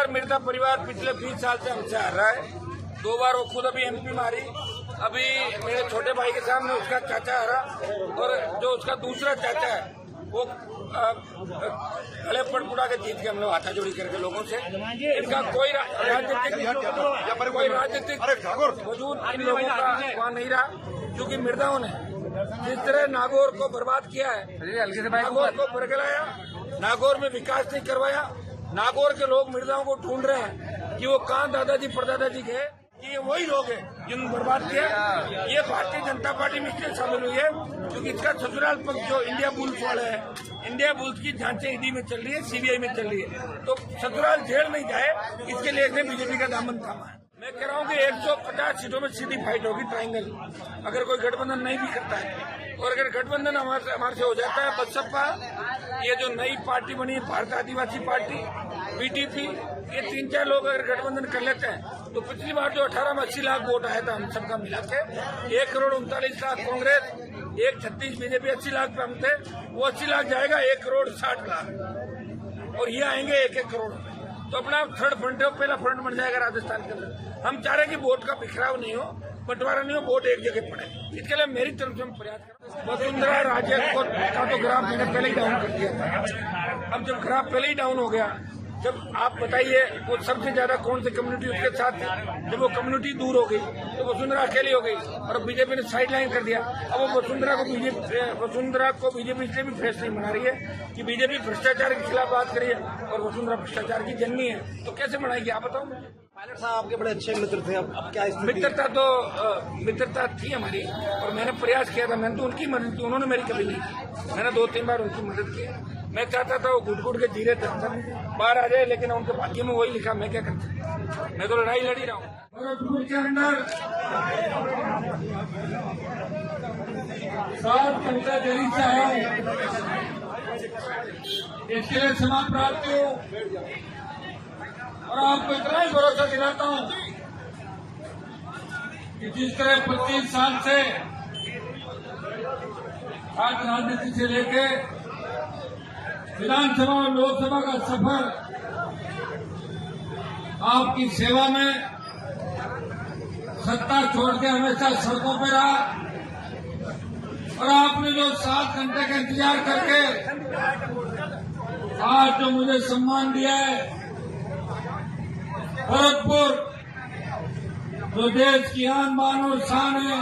मिर्जा परिवार पिछले 20 साल से हमसे हार रहा है। 2 बार वो खुद अभी एमपी मारी, अभी मेरे छोटे भाई के सामने उसका चाचा हारा, और जो उसका दूसरा चाचा है वो गले पड़पुड़ा के जीत के हम लोग हाथा जोड़ी करके लोगों से। इनका कोई राजनीतिक वजूद इन लोगों का वहाँ नहीं रहा, क्योंकि मिर्जाओं ने जिस तरह नागौर को बर्बाद किया है, नागौर को बरगलाया, नागौर में विकास नहीं करवाया। नागौर के लोग मिर्जाओं को ढूंढ रहे हैं कि वो कहाँ दादाजी परदादाजी गए, कि ये वही लोग हैं जिन्होंने बर्बाद किया। ये भारतीय जनता पार्टी में इसलिए शामिल हुई है क्योंकि इसका ससुराल पक्ष जो इंडिया बुल्स वाले है, इंडिया बुल्स की जांचें ईडी में चल रही है, सीबीआई में चल रही है, तो ससुराल जेल नहीं जाए इसके लिए इसने बीजेपी का दामन थामा है। मैं कह रहा हूँ कि 150 सीटों में सीधी फाइट होगी, ट्रायंगल, अगर कोई गठबंधन नहीं भी करता है। और अगर गठबंधन हमारे से हो जाता है, बसपा, ये जो नई पार्टी बनी है भारत आदिवासी पार्टी, बीटीपी, ये 3-4 लोग अगर गठबंधन कर लेते हैं तो पिछली बार जो 18 में 80 लाख वोट आया था हम सबका मिला के, 1,39,00,000 कांग्रेस, 1,36 बीजेपी, 80 लाख पे हम थे, वो 80 लाख जाएगा 1,60,00,000, और ये आएंगे 1-1 करोड़। तो अपना थर्ड फ्रंट है, पहला फ्रंट बन जाएगा राजस्थान के अंदर। हम चाह रहे हैं कि वोट का बिखराव नहीं हो, बंटवारा नहीं हो, वोट एक जगह पड़े। इसके लिए मेरी तरफ से हम प्रयास करें। वसुंधरा राजे का तो ग्राफ मैंने पहले ही डाउन कर दिया था। अब जब ग्राफ पहले ही डाउन हो गया, जब आप बताइए वो सबसे ज्यादा कौन सी कम्युनिटी उसके साथ थी, जब वो कम्युनिटी दूर हो गई तो वसुंधरा अकेली हो गई और बीजेपी ने साइड लाइन कर दिया। अब वो वसुंधरा को बीजेपी इसलिए भी फ्रेश नहीं बना रही है कि बीजेपी भ्रष्टाचार के खिलाफ बात करी है और वसुंधरा भ्रष्टाचार की जननी है, तो कैसे बनाएगी आप बताओ। पायलट साहब आपके बड़े अच्छे मित्र थे, अब क्या मित्रता थी हमारी, और मैंने प्रयास किया था, मैंने तो उनकी मदद की, उन्होंने मेरी कभी नहीं की। मैंने 2-3 बार उनकी मदद की। मैं चाहता था वो घुट के जीरे तक बाहर आ जाए, लेकिन उनके भाग्य में वही लिखा, मैं क्या करता, मैं तो लड़ाई लड़ी रहा हूँ। भरतपुर के अंदर 7 पंचायत से आया हूँ, इसके लिए क्षमा प्राप्ति हूँ, और आपको इतना ही भरोसा दिलाता हूँ कि जिस तरह 25 साल से आज राजनीति से लेके विधानसभा और लोकसभा का सफर आपकी सेवा में, सत्ता छोड़ के हमेशा सड़कों पर रहा, और आपने जो 7 घंटे का इंतजार करके आज जो मुझे सम्मान दिया है, भरतपुर जो देश की आन बान और शान है,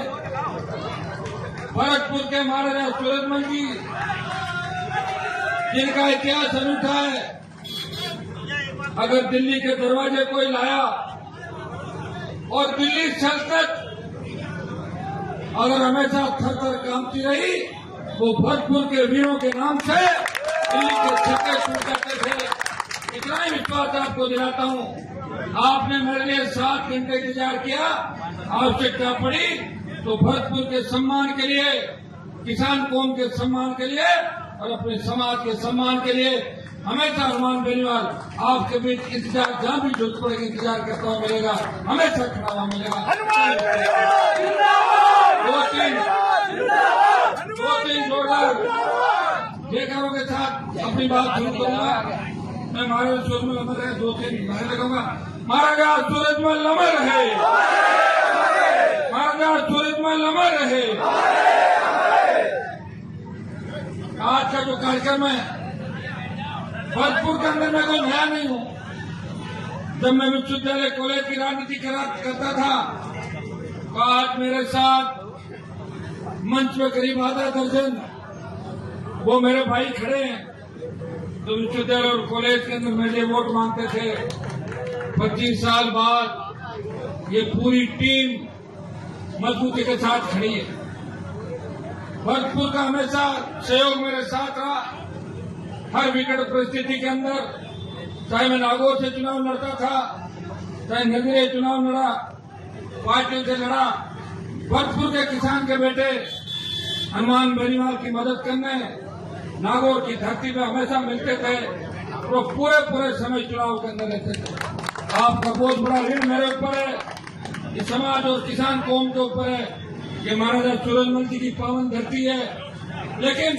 भरतपुर के महाराजा सूरजमल जी जिनका इतिहास अनूठा है, अगर दिल्ली के दरवाजे कोई लाया और दिल्ली सल्तनत अगर हमेशा थर-थर कांपती रही, वो भरतपुर के वीरों के नाम से दिल्ली के छक्के टूट जाते थे। इतना ही विश्वास आपको दिलाता हूँ। आपने मेरे लिए 7 घंटे इंतजार किया, आवश्यकता पड़ी तो भरतपुर के सम्मान के लिए, किसान कौम के सम्मान के लिए और अपने समाज के सम्मान के लिए हमेशा हनुमान बेनीवाल आपके बीच इंतजार, जहाँ भी जरूरत पड़ेगी इंतजार करता हुआ मिलेगा, हमेशा खड़ा हुआ मिलेगा। 2-3 जोरदार जयकारों के साथ अपनी बात शुरू करूंगा। मैं महाराजा सूरजमल अमर रहे, 2-3 नारे लगाऊंगा। महाराजा सूरजमल अमर रहे, महाराजा सूरजमल अमर रहे। आज का जो कार्यक्रम है, भरतपुर के अंदर मैं कोई नया नहीं हूँ। जब मैं विश्वविद्यालय कॉलेज की राजनीति करता था तो आज मेरे साथ मंच में करीब आधा दर्जन वो मेरे भाई खड़े हैं तो विश्वविद्यालय और कॉलेज के अंदर मेरे वोट मांगते थे। 25 साल बाद ये पूरी टीम मजबूती के साथ खड़ी है। भरतपुर का हमेशा सहयोग मेरे साथ रहा, हर विकट परिस्थिति के अंदर, चाहे मैं नागौर से चुनाव लड़ता था, चाहे नगरीय चुनाव लड़ा, पार्टियों से लड़ा, भरतपुर के किसान के बेटे हनुमान बेनीवाल की मदद करने नागौर की धरती पे हमेशा मिलते थे, तो पूरे समय चुनाव के अंदर रहते थे। आपका बहुत बड़ा ऋण मेरे ऊपर है, ये समाज और किसान कौम के ऊपर है, ये महाराजा सूरजमल जी की पावन धरती है। लेकिन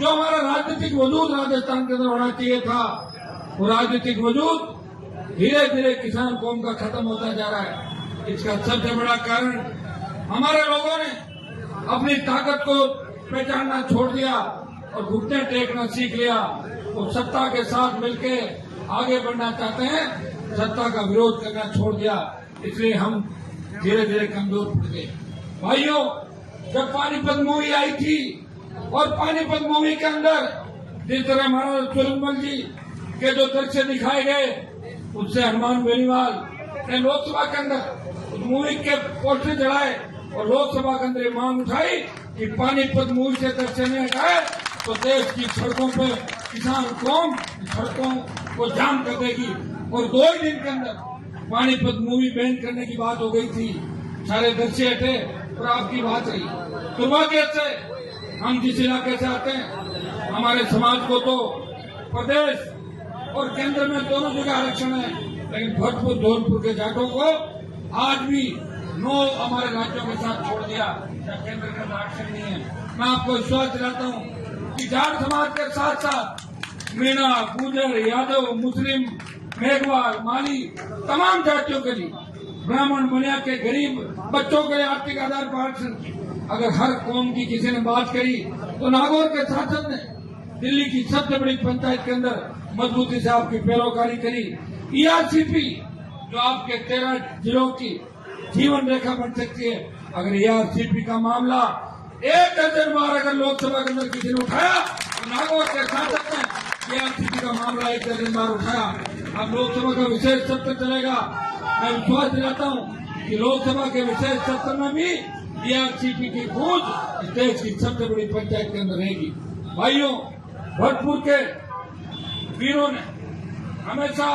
जो हमारा राजनीतिक वजूद राजस्थान के अंदर होना चाहिए था, वो राजनीतिक वजूद धीरे धीरे किसान कौम का खत्म होता जा रहा है। इसका सबसे बड़ा कारण हमारे लोगों ने अपनी ताकत को पहचानना छोड़ दिया और घुटने टेकना सीख लिया। वो सत्ता के साथ मिलके आगे बढ़ना चाहते हैं, सत्ता का विरोध करना छोड़ दिया, इसलिए हम धीरे धीरे कमजोर पड़ गए। भाइयों, जब पानीपत मूवी आई थी और पानीपत मूवी के अंदर जिस तरह महाराज सुरजमल जी के जो दृश्य दिखाए गए, उससे हनुमान बेनीवाल ने लोकसभा के अंदर उस मूवी के पोस्टर चढ़ाए और लोकसभा के अंदर मांग उठाई कि पानीपत मूवी से दृश्य नहीं हटाए तो देश की सड़कों पर किसान कौम सड़कों को जाम कर देगी। और 2 ही दिन के अंदर पानीपत मूवी बैन करने की बात हो गई थी, सारे दृश्य हटे और आपकी बात रही। दुर्भाग्य से हम जिस इलाके से आते हैं, हमारे समाज को तो प्रदेश और केंद्र में दोनों जगह आरक्षण है, लेकिन भरतपुर धौलपुर के जाटों को आज भी 9 हमारे राज्यों के साथ छोड़ दिया, केंद्र का आरक्षण नहीं है। मैं आपको विश्वास दिलाता हूँ कि जाट समाज के साथ साथ मीणा, गुर्जर, यादव, मुस्लिम, मेघवाल, माली, तमाम जातियों के लिए, ब्राह्मण, बनिया के गरीब बच्चों के लिए आर्थिक आधार पर आरक्षण। अगर हर कौम की किसी ने बात करी तो नागौर के सांसद ने दिल्ली की सबसे बड़ी पंचायत के अंदर मजबूती से आपकी पैरोकारी करी। ERCP जो आपके 13 जिलों की जीवन रेखा बन सकती है, अगर ERCP का मामला 1 दर्जन बार अगर लोकसभा के अंदर किसी ने उठाया तो नागौर के सांसद ने ERCP का मामला 1 दर्जन बार उठाया। अब लोकसभा का विशेष सत्र चलेगा। मैं विश्वास दिलाता हूँ कि लोकसभा के विशेष सत्र में भी ERCP की गूंज इस देश की सबसे बड़ी पंचायत के अंदर रहेगी। भाइयों, भरतपुर के वीरों ने हमेशा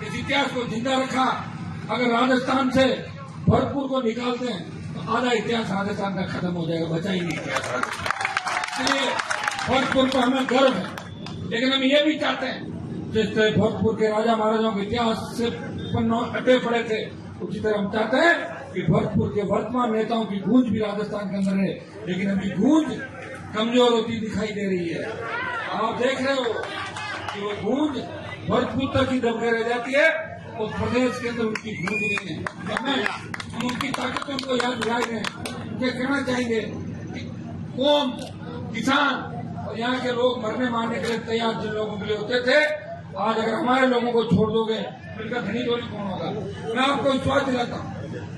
इस इतिहास को जिंदा रखा। अगर राजस्थान से भरतपुर को निकालते हैं तो आधा इतिहास राजस्थान का खत्म हो जाएगा, बचा ही नहीं इतिहास। इसलिए भरतपुर पर हमें गर्व है, लेकिन हम ये भी चाहते हैं जिस तरह भरतपुर के राजा महाराजाओं के इतिहास से अटे पड़े थे, उसी तरह हम चाहते हैं कि भरतपुर के वर्तमान नेताओं की गूंज भी राजस्थान के अंदर है, लेकिन अभी गूंज कमजोर होती दिखाई दे रही है। आप देख रहे हो कि वो गूंज भरतपुर तक ही दबके रह जाती है और प्रदेश के अंदर उनकी गूंज नहीं है। हम उनकी ताकतों को याद दिलाए हैं, उनके कहना चाहेंगे कि कौम, किसान और यहाँ के लोग मरने मारने के लिए तैयार जिन लोगों के लिए होते थे, आज अगर हमारे लोगों को छोड़ दोगे तो इनका धनी धोनी कौन होगा। मैं आपको विश्वास दिलाता हूँ,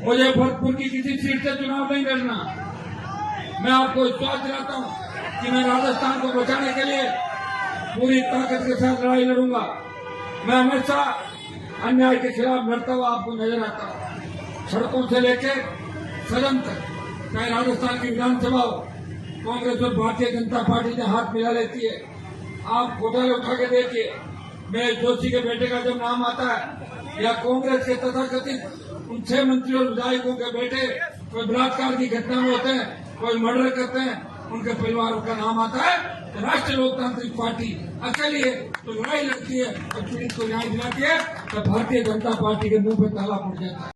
मुझे भरतपुर की किसी सीट से चुनाव नहीं लड़ना। मैं आपको विश्वास दिलाता हूँ कि मैं राजस्थान को बचाने के लिए पूरी ताकत के साथ लड़ाई लड़ूंगा। मैं हमेशा अन्याय के खिलाफ लड़ता हुआ आपको नजर आता हूँ, सड़कों से लेकर सदन तक, चाहे राजस्थान की विधानसभा हो, कांग्रेस और भारतीय जनता पार्टी ने हाथ मिला लेती है। आप घोटाले उठा के देखिए, महेश जोशी के बेटे का जब नाम आता है या कांग्रेस के तथाकथित उन 6 मंत्रियों और विधायकों के बेटे कोई बलात्कार की घटना में होते हैं, कोई मर्डर करते हैं, उनके परिवारों का नाम आता है तो राष्ट्रीय लोकतांत्रिक पार्टी अकेली है तो लड़ाई लड़ती है और पीड़ित को न्याय दिलाती है तो भारतीय जनता पार्टी के मुंह पे ताला पड़ जाता है।